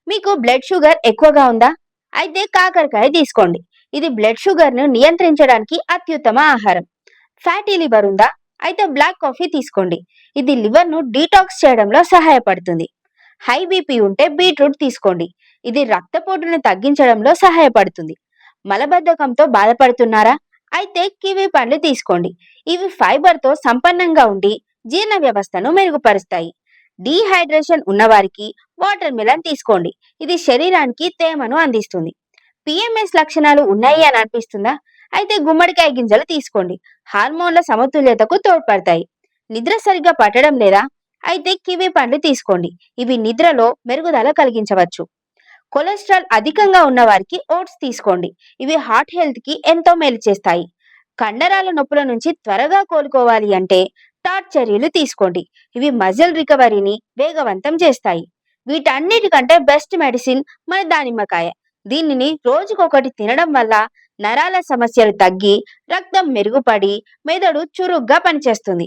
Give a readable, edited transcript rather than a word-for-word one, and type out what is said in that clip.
మీకు blood sugar ఎక్కువగా ఉందా? అయితే కాకరకాయ తీసుకోండి. ఇది బ్లడ్ షుగర్‌ను నియంత్రించడానికి అత్యుత్తమ ఆహారం. ఫ్యాటీ లివర్ ఉందా? అయితే బ్లాక్ కాఫీ తీసుకోండి. ఇది లివర్‌ను డీటాక్స్ చేయడంలో సహాయపడుతుంది. హై బీపీ ఉంటే బీట్రూట్ తీసుకోండి. ఇది రక్తపోటును తగ్గించడంలో సహాయపడుతుంది. మలబద్ధకంతో బాధపడుతున్నారా? అయితే కివి పండ్లు తీసుకోండి. ఇవి ఫైబర్‌తో సంపన్నంగా ఉండి జీర్ణ వ్యవస్థను మెరుగుపరుస్తాయి. డీహైడ్రేషన్ ఉన్నవారికి వాటర్ మిలన్ తీసుకోండి. ఇది శరీరానికి తేమను అందిస్తుంది. పిఎంఎస్ లక్షణాలు ఉన్నాయి అని అనిపిస్తుందా? అయితే గుమ్మడికాయ గింజలు తీసుకోండి. హార్మోన్ల సమతుల్యతకు తోడ్పడతాయి. నిద్ర సరిగ్గా పట్టడం లేదా? అయితే కివి పండ్లు తీసుకోండి. ఇవి నిద్రలో మెరుగుదల కలిగించవచ్చు. కొలెస్ట్రాల్ అధికంగా ఉన్న వారికి ఓట్స్ తీసుకోండి. ఇవి హార్ట్ హెల్త్ కి ఎంతో మేలు చేస్తాయి. కండరాల నొప్పుల నుంచి త్వరగా కోలుకోవాలి అంటే టార్చ్ చర్యలు తీసుకోండి. ఇవి మజిల్ రికవరీని వేగవంతం చేస్తాయి. వీటన్నిటికంటే బెస్ట్ మెడిసిన్ మన దానిమ్మకాయ. దీనిని రోజుకొకటి తినడం వల్ల నరాల సమస్యలు తగ్గి రక్తం మెరుగుపడి మెదడు చురుగ్గా పనిచేస్తుంది.